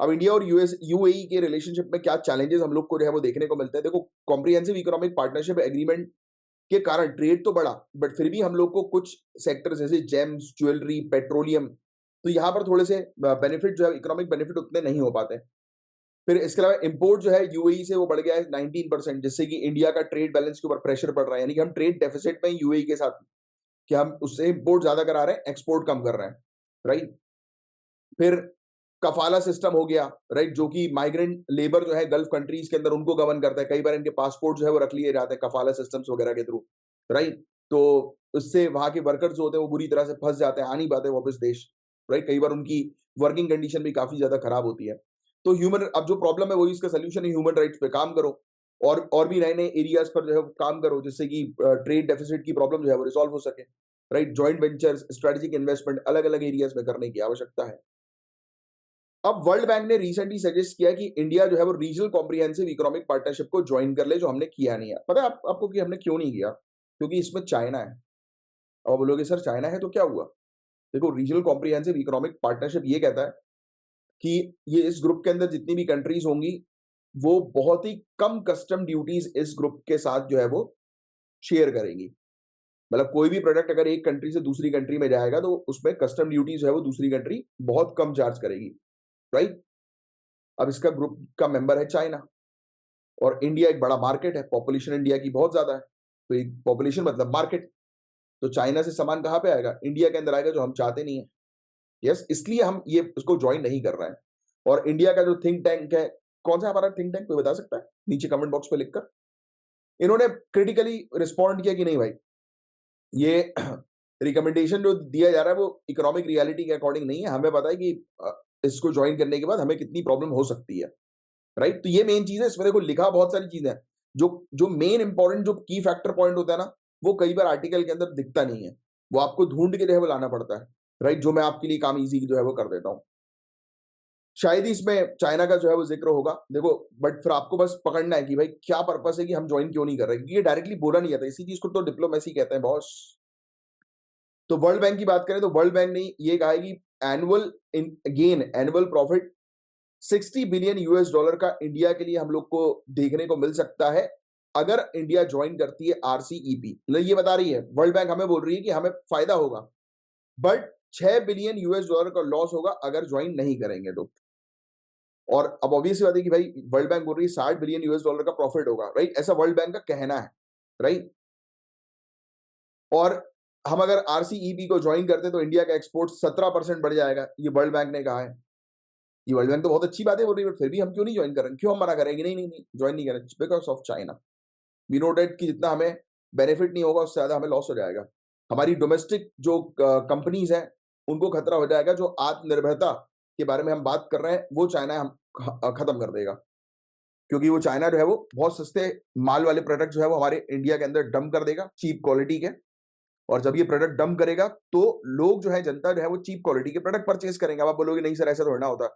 अब इंडिया और यूएई के रिलेशनशिप में क्या चैलेंजेस हम लोग को जो है वो देखने को मिलते हैं। देखो कॉम्प्रिहेंसिव इकोनॉमिक पार्टनरशिप एग्रीमेंट के कारण ट्रेड तो बढ़ा, बट फिर भी हम लोग को कुछ सेक्टर जैसे जेम्स, ज्वेलरी, पेट्रोलियम, तो यहाँ पर थोड़े से बेनिफिट जो है इकोनॉमिक बेनिफिट उतने नहीं हो पाते। फिर इसके अलावा इंपोर्ट जो है यूएई से वो बढ़ गया है 19%, जिससे कि इंडिया का ट्रेड बैलेंस के ऊपर प्रेशर पड़ रहा है, यानी कि हम ट्रेड डेफिसिट में यूएई के साथ, कि हम उससे इंपोर्ट ज्यादा करा रहे हैं, एक्सपोर्ट कम कर रहे हैं, राइट। फिर कफाला सिस्टम हो गया, राइट, जो कि माइग्रेंट लेबर जो है गल्फ कंट्रीज के अंदर उनको गवर्न करता है। कई बार इनके पासपोर्ट जो है वो रख लिए जाते हैं कफाला सिस्टम्स वगैरह के थ्रू, राइट। तो उससे वहां के वर्कर्स जो होते हैं वो बुरी तरह से फंस जाते हैं, आ नहीं पाते वापस देश, राइट। कई बार उनकी वर्किंग कंडीशन भी काफी ज्यादा खराब होती है। तो ह्यूमन, अब जो प्रॉब्लम है वही इसका सोल्यूशन है, ह्यूमन राइट्स पे काम करो, और भी नए नए एरियाज पर जो है काम करो, जिससे कि ट्रेड डेफिसिट की प्रॉब्लम जो है वो रिसॉल्व हो सके, right. Joint ventures, strategic investment अलग अलग एरियाज में करने की आवश्यकता है। अब वर्ल्ड बैंक ने रिसेंटली सजेस्ट किया कि इंडिया जो है वो रीजनल कॉम्प्रिहेंसिव इकोनॉमिक पार्टनरशिप को ज्वाइन कर ले, जो हमने किया नहीं है। पता है आपको कि हमने क्यों नहीं किया? क्योंकि इसमें चाइना है। अब आप बोलोगे सर चाइना है तो क्या हुआ? देखो रीजनल कॉम्प्रिहेंसिव इकोनॉमिक पार्टनरशिप ये कहता है कि ये इस ग्रुप के अंदर जितनी भी कंट्रीज होंगी वो बहुत ही कम कस्टम ड्यूटीज इस ग्रुप के साथ जो है वो शेयर करेंगी। मतलब कोई भी प्रोडक्ट अगर एक कंट्री से दूसरी कंट्री में जाएगा तो उसमें कस्टम ड्यूटी जो है वो दूसरी कंट्री बहुत कम चार्ज करेगी, राइट। अब इसका ग्रुप का मेंबर है चाइना, और इंडिया एक बड़ा मार्केट है, पॉपुलेशन इंडिया की बहुत ज्यादा है, तो एक पॉपुलेशन मतलब मार्केट, तो चाइना से सामान कहाँ पे आएगा? इंडिया के अंदर आएगा, जो हम चाहते नहीं है। यस, इसलिए हम ये उसको ज्वाइन नहीं कर रहे हैं। और इंडिया का जो थिंक टैंक है, कौन सा हमारा थिंक टैंक कोई बता सकता है नीचे कमेंट बॉक्स पे लिखकर? इन्होंने क्रिटिकली रिस्पॉन्ड किया कि नहीं भाई, ये रिकमेंडेशन जो दिया जा रहा है वो इकोनॉमिक रियलिटी के अकॉर्डिंग नहीं है। हमें पता है कि इसको ज्वाइन करने के बाद हमें कितनी प्रॉब्लम हो सकती है, राइट। तो ये मेन चीज है, इसमें देखो लिखा बहुत सारी चीजें हैं, जो जो मेन इंपॉर्टेंट जो की फैक्टर पॉइंट होता है ना, वो कई बार आर्टिकल के अंदर दिखता नहीं है, वो आपको ढूंढ के जो है वो लाना पड़ता है, राइट। जो मैं आपके लिए काम इजी जो है वो कर देता हूँ। शायद ही इसमें चाइना का जो है वो जिक्र होगा, देखो, बट फिर आपको बस पकड़ना है कि भाई क्या पर्पस है कि हम ज्वाइन क्यों नहीं कर रहे, क्योंकि ये डायरेक्टली बोला नहीं जाता, इसी चीज को तो डिप्लोमेसी कहते हैं बॉस। तो वर्ल्ड बैंक की बात करें तो वर्ल्ड बैंक ने ये कहा है कि annual annual profit 60 billion US dollar का इंडिया के लिए हम लोग को देखने को मिल सकता है, अगर इंडिया ज्वाइन करती है आरसीईपी। मतलब ये बता रही है वर्ल्ड बैंक, हमें बोल रही है कि हमें फायदा होगा, बट 6 बिलियन यूएस डॉलर का लॉस होगा अगर ज्वाइन नहीं करेंगे तो। और अब ऑब्वियस बात है कि भाई वर्ल्ड बैंक बोल रही है 60 बिलियन यूएस डॉलर का प्रॉफिट होगा, राइट, ऐसा वर्ल्ड बैंक का कहना है, राइट। और हम अगर आरसीईपी को ज्वाइन करते तो इंडिया का एक्सपोर्ट 17% बढ़ जाएगा, ये वर्ल्ड बैंक ने कहा है। ये वर्ल्ड बैंक तो बहुत अच्छी बात है बोल रही है, बट फिर भी हम क्यों नहीं ज्वाइन करेंगे, क्यों हम मना करेंगे? नहीं नहीं नहीं, ज्वाइन नहीं करेंगे because of China. We know that कि जितना हमें बेनिफिट नहीं होगा उससे ज्यादा हमें लॉस हो जाएगा। हमारी डोमेस्टिक जो कंपनीज हैं उनको खतरा हो जाएगा, जो आत्मनिर्भरता के बारे में हम बात कर रहे हैं वो चाइना हम खत्म कर देगा, क्योंकि वो चाइना जो है वो बहुत सस्ते माल वाले प्रोडक्ट जो है वो हमारे इंडिया के अंदर डंप कर देगा, चीप क्वालिटी के। और जब ये प्रोडक्ट डंप करेगा तो लोग जो है, जनता जो है वो चीप क्वालिटी के प्रोडक्ट परचेज करेंगे। अब आप बोलोगे नहीं सर ऐसा थोड़ा ना होता।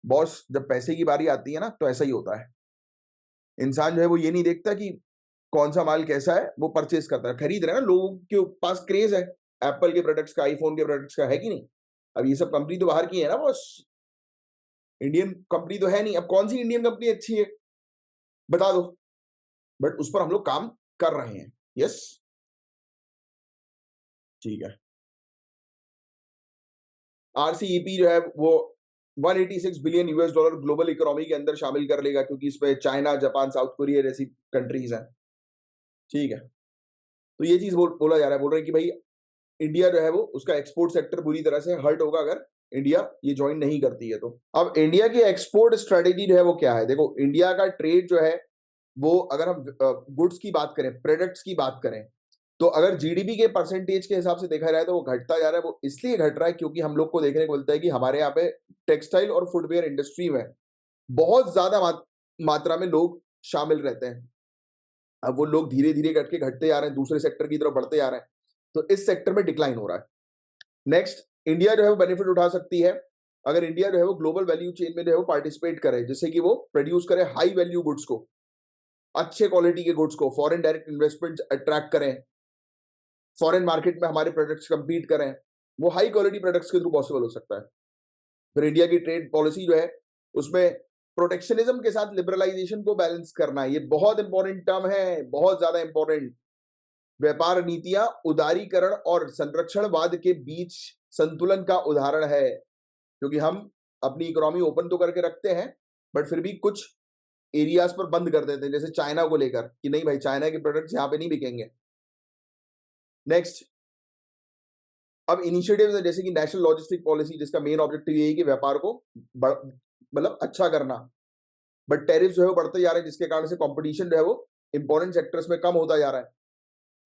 बॉस, जब पैसे की बारी आती है ना तो ऐसा ही होता है। इंसान जो है वो ये नहीं देखता कि कौन सा माल कैसा है, वो परचेज करता है, खरीद रहे हैं ना, लोगों के पास क्रेज है एप्पल के प्रोडक्ट्स का, आईफोन के प्रोडक्ट्स का, है कि नहीं? अब ये सब कंपनी तो बाहर की है ना बॉस, इंडियन कंपनी तो है नहीं। अब कौन सी इंडियन कंपनी अच्छी है बता दो, बट उस पर हम लोग काम कर रहे हैं। यस, ठीक है। आरसीईपी जो है वो 186 billion US dollar global economy के अंदर शामिल कर लेगा, क्योंकि इसमें चाइना, जापान, साउथ कोरिया जैसी कंट्रीज हैं, ठीक है। तो ये चीज बोला जा रहा है, बोल रहे हैं कि भाई इंडिया जो है वो उसका एक्सपोर्ट सेक्टर बुरी तरह से हर्ट होगा अगर इंडिया ये ज्वाइन नहीं करती है। तो अब इंडिया की एक्सपोर्ट स्ट्रेटेजी जो है वो क्या है? देखो, इंडिया का ट्रेड जो है वो, अगर हम गुड्स की बात करें, प्रोडक्ट्स की बात करें, तो अगर जीडीपी के परसेंटेज के हिसाब से देखा जाए तो वो घटता जा रहा है। वो इसलिए घट रहा है क्योंकि हम लोग को देखने को मिलता है कि हमारे यहाँ पे टेक्सटाइल और फुटवेयर इंडस्ट्री में बहुत ज्यादा मात्रा में लोग शामिल रहते हैं। अब वो लोग धीरे धीरे करके घटते जा रहे हैं, दूसरे सेक्टर की तरफ बढ़ते जा रहे हैं, तो इस सेक्टर में डिक्लाइन हो रहा है। नेक्स्ट, इंडिया जो है वो बेनिफिट उठा सकती है अगर इंडिया जो है वो ग्लोबल वैल्यू चेन में जो है वो पार्टिसिपेट करे, जिससे कि वो प्रोड्यूस करे हाई वैल्यू गुड्स को, अच्छे क्वालिटी के गुड्स को, फॉरेन डायरेक्ट इन्वेस्टमेंट अट्रैक्ट करें, फॉरेन मार्केट में हमारे प्रोडक्ट्स कंपीट करें। वो हाई क्वालिटी प्रोडक्ट्स के थ्रू पॉसिबल हो सकता है। फिर इंडिया की ट्रेड पॉलिसी जो है उसमें प्रोटेक्शनिज्म के साथ लिबरलाइजेशन को बैलेंस करना है। ये बहुत इंपॉर्टेंट टर्म है, बहुत ज्यादा इंपॉर्टेंट। व्यापार नीतियां उदारीकरण और संरक्षणवाद के बीच संतुलन का उदाहरण है, क्योंकि हम अपनी इकोनॉमी ओपन तो करके रखते हैं, बट फिर भी कुछ एरियाज पर बंद कर देते हैं, जैसे चाइना को लेकर कि नहीं भाई, चाइना के प्रोडक्ट्स यहाँ पे नहीं बिकेंगे। नेक्स्ट, अब इनिशिएटिव्स है जैसे कि नेशनल लॉजिस्टिक पॉलिसी, जिसका मेन ऑब्जेक्टिव यही है कि व्यापार को मतलब अच्छा करना, बट टैरिफ जो है वो बढ़ते जा रहे हैं, जिसके कारण से कंपटीशन जो है वो इंपॉर्टेंट सेक्टर्स में कम होता जा रहा है।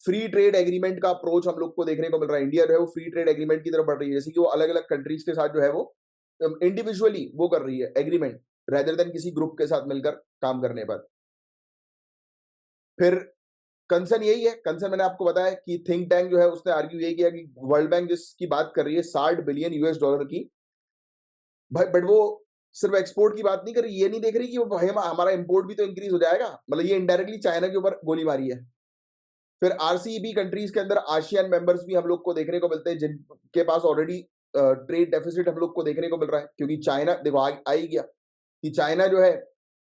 फ्री ट्रेड एग्रीमेंट का अप्रोच हम लोग को देखने को मिल रहा है। इंडिया जो है वो फ्री ट्रेड एग्रीमेंट की तरफ बढ़ रही है, जैसे कि वो अलग अलग कंट्रीज के साथ जो है वो इंडिविजुअली वो कर रही है एग्रीमेंट, रेदर देन किसी ग्रुप के साथ मिलकर काम करने पर। फिर कंसर्न यही है, कंसर्न मैंने आपको बताया कि थिंक टैंक जो है उसने आर्ग्यू यही किया कि वर्ल्ड बैंक जिसकी बात कर रही है 60 बिलियन यूएस डॉलर की, भाई बट वो सिर्फ एक्सपोर्ट की बात नहीं कर रही, ये नहीं देख रही कि वो भाई हमारा इंपोर्ट भी तो इंक्रीज हो जाएगा। मतलब ये इनडायरेक्टली चाइना के ऊपर गोली मारी है। फिर आरसीईपी कंट्रीज के अंदर आसियान मेंबर्स भी हम लोग को देखने को मिलते हैं, जिनके पास ऑलरेडी ट्रेड डेफिसिट हम लोग को देखने को मिल रहा है, क्योंकि चाइना देखो आ ही गया कि चाइना जो है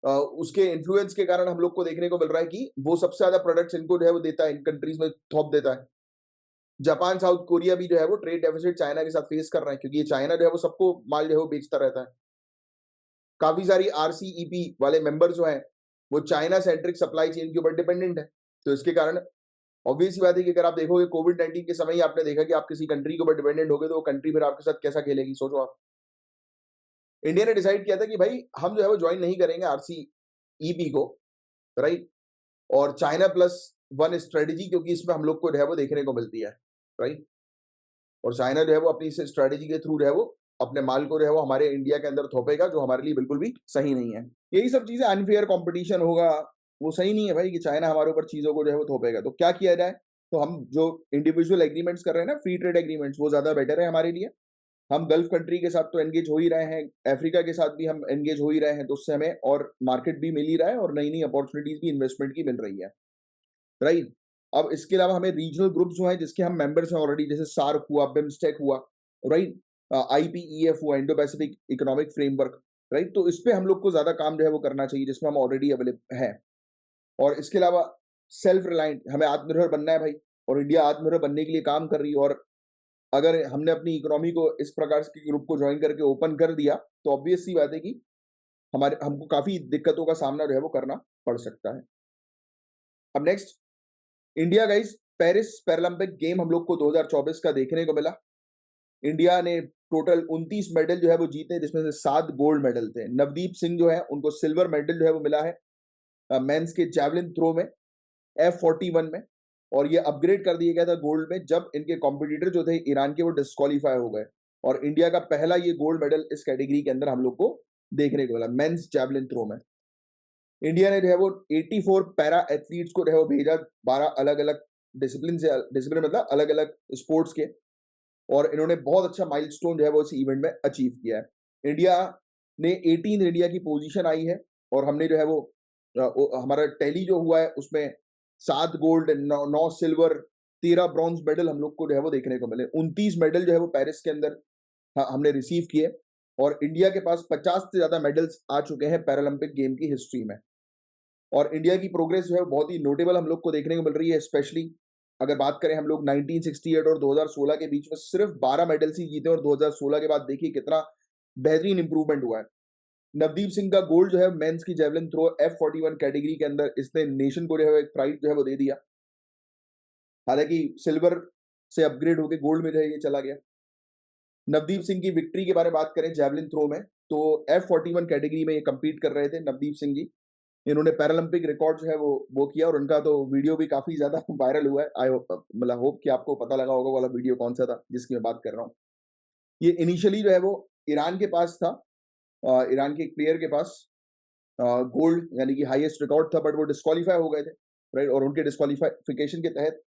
उसके इन्फ्लुएंस के कारण हम लोग को देखने को मिल रहा है कि वो सबसे ज्यादा प्रोडक्ट्स इनको जो है वो देता है, इन कंट्रीज में थोप देता है। जापान, साउथ कोरिया भी जो है वो ट्रेड डेफिसिट चाइना के साथ फेस कर रहे हैं, क्योंकि ये चाइना जो है वो सबको माल जो है वो बेचता रहता है। काफी सारी आरसीईपी वाले मेंबर जो हैं वो चाइना सेंट्रिक सप्लाई चेन के ऊपर डिपेंडेंट है। तो इसके कारण ऑब्वियस सी बात है कि अगर आप देखोगे कोविड-19 के समय ही आपने देखा कि आप किसी कंट्री के ऊपर डिपेंडेंट हो गए, तो वो कंट्री फिर आपके साथ कैसा खेलेगी, सोचो आप। इंडिया ने डिसाइड किया था कि भाई हम जो है वो ज्वाइन नहीं करेंगे आरसीईपी को, राइट? और चाइना प्लस वन स्ट्रेटेजी, क्योंकि इसमें हम लोग को जो है वो देखने को मिलती है, राइट? और चाइना जो है वो अपनी इस स्ट्रेटेजी के थ्रू जो है वो अपने माल को जो है वो हमारे इंडिया के अंदर थोपेगा, जो हमारे लिए बिल्कुल भी सही नहीं है। यही सब चीजें, अनफेयर कंपटीशन होगा, वो सही नहीं है भाई कि चाइना हमारे ऊपर चीजों को जो है वो थोपेगा। तो क्या किया जाए? तो हम जो इंडिविजुअल एग्रीमेंट्स कर रहे हैं ना, फ्री ट्रेड एग्रीमेंट्स, वो ज्यादा बेटर है हमारे लिए। हम गल्फ कंट्री के साथ तो एंगेज हो ही रहे हैं, अफ्रीका के साथ भी हम एंगेज हो ही रहे हैं, तो उससे हमें और मार्केट भी मिल ही रहा है और नई नई अपॉर्चुनिटीज भी इन्वेस्टमेंट की मिल रही है, राइट? अब इसके अलावा हमें रीजनल ग्रुप्स जो हैं जिसके हम मेंबर्स हैं ऑलरेडी, जैसे सार्क हुआ, बिम्स्टेक हुआ, राइट, आईपीईएफ हुआ, Indo Pacific economic framework, right? तो इस पे हम लोग को ज्यादा काम जो है वो करना चाहिए, जिसमें हम ऑलरेडी अवेलेबल हैं। और इसके अलावा सेल्फ रिलायंट, हमें आत्मनिर्भर बनना है भाई, और इंडिया आत्मनिर्भर बनने के लिए काम कर रही है। और अगर हमने अपनी इकोनॉमी को इस प्रकार के ग्रुप को ज्वाइन करके ओपन कर दिया, तो ऑब्वियस सी बात है कि हमारे हमको काफी दिक्कतों का सामना जो है वो करना पड़ सकता है। अब next, India guys, Paris Paralympic game हम लोग को 2024 का देखने को मिला। इंडिया ने टोटल 29 मेडल जो है वो जीते, जिसमें से 7 गोल्ड मेडल थे। नवदीप सिंह जो है उनको सिल्वर मेडल जो है वो मिला है मेंस के जैवलिन थ्रो में, F41 में, और ये अपग्रेड कर दिया गया था गोल्ड में जब इनके कॉम्पिटिटर जो थे ईरान के, वो डिस्क्वालीफाई हो गए। और इंडिया का पहला ये गोल्ड मेडल इस कैटेगरी के अंदर हम लोग को देखने को मिला, मेंस जैवलिन थ्रो में। इंडिया ने जो है वो 84 पैरा एथलीट्स को जो है वो भेजा, 12 अलग अलग डिसिप्लिन मतलब अलग अलग स्पोर्ट्स के, और इन्होंने बहुत अच्छा माइलस्टोन जो है वो इस इवेंट में अचीव किया है। इंडिया ने 18 इंडिया की पोजीशन आई है, और हमने जो है वो हमारा टैली जो हुआ है उसमें 7 गोल्ड, 9 सिल्वर, 13 ब्रॉन्ज मेडल हम लोग को जो है वो देखने को मिले। 29 मेडल जो है वो पेरिस के अंदर हमने रिसीव किए, और इंडिया के पास 50 से ज्यादा मेडल्स आ चुके हैं पैरालंपिक गेम की हिस्ट्री में। और इंडिया की प्रोग्रेस जो है बहुत ही नोटेबल हम लोग को देखने को मिल रही है। स्पेशली अगर बात करें, हम लोग 1968 और 2016 के बीच में सिर्फ 12 मेडल्स ही जीते, और 2016 के बाद देखिए कितना बेहतरीन इंप्रूवमेंट हुआ है। नवदीप सिंह का गोल्ड जो है मेंस की जेवलिन थ्रो F41 कैटेगरी के अंदर, इसने नेशन को जो है एक प्राइड जो है वो दे दिया। हालांकि सिल्वर से अपग्रेड होकर गोल्ड में जो है ये चला गया। नवदीप सिंह की विक्ट्री के बारे में बात करें जैवलिन थ्रो में, तो F41 कैटेगरी में ये compete कर रहे थे नवदीप सिंह जी। इन्होंने पैरालंपिक रिकॉर्ड जो है वो किया, और उनका तो वीडियो भी काफी ज्यादा वायरल हुआ है। आई होप, मतलब होप कि आपको पता लगा होगा वाला वीडियो कौन सा था जिसकी मैं बात कर रहा हूँ। ये इनिशियली जो है वो ईरान के पास था, ईरान के एक प्लेयर के पास गोल्ड यानी कि हाईएस्ट रिकॉर्ड था, बट वो डिस्क्वालीफाई हो गए थे, राइट। और उनके डिस्क्वालिफिकेशन के तहत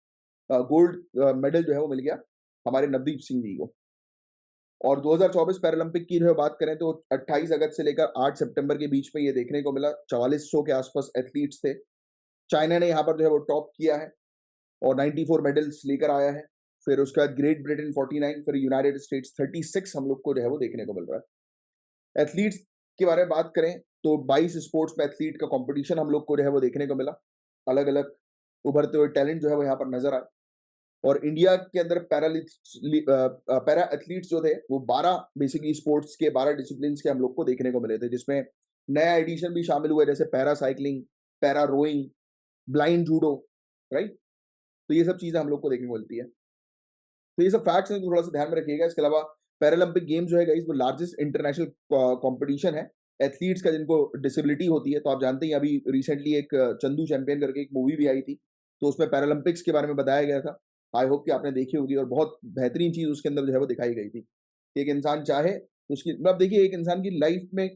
गोल्ड मेडल जो है वो मिल गया हमारे नवदीप सिंह जी को। और 2024 पैरालंपिक की जो है बात करें तो 28 अगस्त से लेकर 8 सितंबर के बीच में ये देखने को मिला। 4400 के आसपास एथलीट्स थे। चाइना ने यहाँ पर जो है वो टॉप किया है और 94 मेडल्स लेकर आया है। फिर उसके बाद ग्रेट ब्रिटेन 49, फिर यूनाइटेड स्टेट्स 36 हम लोग को जो है वो देखने को मिल रहा है। एथलीट्स के बारे में बात करें तो 22 स्पोर्ट्स में एथलीट का कंपटीशन हम लोग को जो है वो देखने को मिला। अलग अलग उभरते हुए टैलेंट जो है वो यहाँ पर नजर आए। और इंडिया के अंदर पैरा एथलीट्स जो थे वो 12 बेसिकली स्पोर्ट्स के 12 डिसिप्लिन के हम लोग को देखने को मिले थे, जिसमें नया एडिशन भी शामिल हुआ है जैसे para cycling, para rowing, blind judo, right. तो ये सब चीजें हम लोग को देखने को मिलती है। तो ये सब फैक्ट्स हैं, तो थोड़ा सा ध्यान में रखिएगा। इसके अलावा पैरालंपिक गेम्स जो है गाइस वो लार्जेस्ट इंटरनेशनल कंपटीशन है एथलीट्स का जिनको डिसेबिलिटी होती है। तो आप जानते हैं अभी रिसेंटली एक चंदू चैंपियन करके एक मूवी भी आई थी, तो उसमें पैरालंपिक्स के बारे में बताया गया था। आई होप कि आपने देखी होगी, और बहुत बेहतरीन चीज उसके अंदर जो है वो दिखाई गई थी कि एक इंसान चाहे उसकी, मतलब देखिए एक इंसान की लाइफ में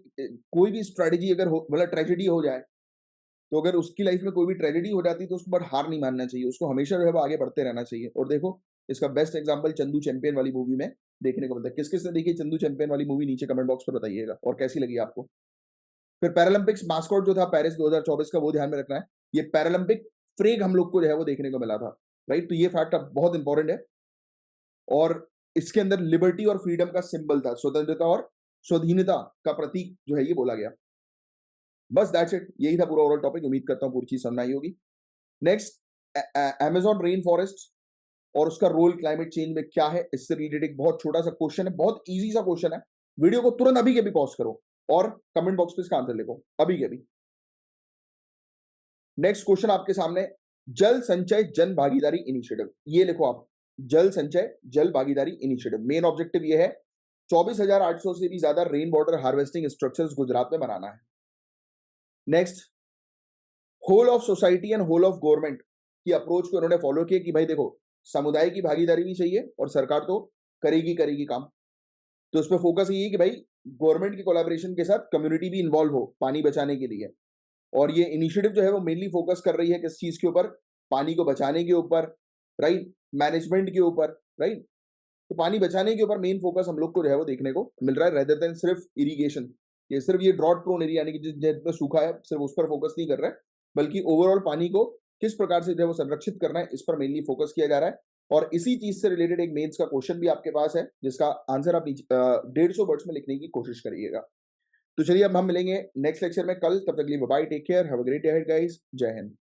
कोई भी स्ट्रेटेजी अगर हो, मतलब ट्रेजेडी हो जाए, तो अगर उसकी लाइफ में कोई भी ट्रेजेडी हो जाती है तो उसको बट हार नहीं मानना चाहिए, उसको हमेशा जो है वो आगे बढ़ते रहना चाहिए। और देखो इसका बेस्ट एग्जांपल चंदू चैंपियन वाली मूवी में देखने को मिलता है। किस किस ने देखी चंदू चैंपियन वाली मूवी नीचे कमेंट बॉक्स पर बताइएगा, और कैसी लगी आपको। फिर पैरालंपिक्स मास्कॉट जो था पेरिस 2024 का, वो ध्यान में रखना है। ये पैरालंपिक फ्रेग हम लोग को जो है वो देखने को मिला था, राइट। तो ये फैक्ट अब बहुत इंपॉर्टेंट है। और इसके अंदर लिबर्टी और फ्रीडम का सिंबल था, स्वतंत्रता और स्वाधीनता का प्रतीक जो है ये बोला गया। बस दैट्स इट, यही था पूरा ओवरऑल टॉपिक। उम्मीद करता हूँ पूरी चीज समझ में आई होगी। नेक्स्ट, अमेजॉन रेन फॉरेस्ट और उसका रोल क्लाइमेट चेंज में क्या है, इससे रिलेटेड एक बहुत छोटा सा क्वेश्चन है, बहुत इजी सा क्वेश्चन है। वीडियो को तुरंत अभी के भी पॉज करो और कमेंट बॉक्स पे इसका आंसर लिखो अभी के भी। नेक्स्ट क्वेश्चन आपके सामने, जल संचय जन भागीदारी इनिशिएटिव, ये लिखो आप, जल संचय जल भागीदारी इनिशिएटिव। मेन ऑब्जेक्टिव ये है 24,800 से भी ज्यादा rain water harvesting structures Gujarat में बनाना है। Next, whole of society and whole of government की अप्रोच को उन्होंने फॉलो किया कि भाई देखो समुदाय की भागीदारी भी चाहिए और सरकार तो करेगी करेगी काम। तो उस पर फोकस ये है कि भाई गवर्नमेंट की कोलैबोरेशन के साथ कम्युनिटी भी इन्वॉल्व हो पानी बचाने के लिए। और ये इनिशिएटिव जो है वो मेनली फोकस कर रही है किस चीज के ऊपर, पानी को बचाने के ऊपर, राइट, मैनेजमेंट के ऊपर, राइट। तो पानी बचाने के ऊपर मेन फोकस हम लोग को जो है वो देखने को मिल रहा है, रेदर देन सिर्फ इरिगेशन। ये सिर्फ ये ड्रॉट प्रोन एरिया यानी कि जितना सूखा है सिर्फ उस पर फोकस नहीं कर रहा है, बल्कि ओवरऑल पानी को किस प्रकार से जो है वो संरक्षित करना है इस पर मेनली फोकस किया जा रहा है। और इसी चीज से रिलेटेड एक मेंस का क्वेश्चन भी आपके पास है जिसका आंसर आप 150 वर्ड्स में लिखने की कोशिश करिएगा। तो चलिए अब हम मिलेंगे नेक्स्ट लेक्चर में कल, तब तक के लिए bye, take care, have a great day ahead guys, जय हिंद।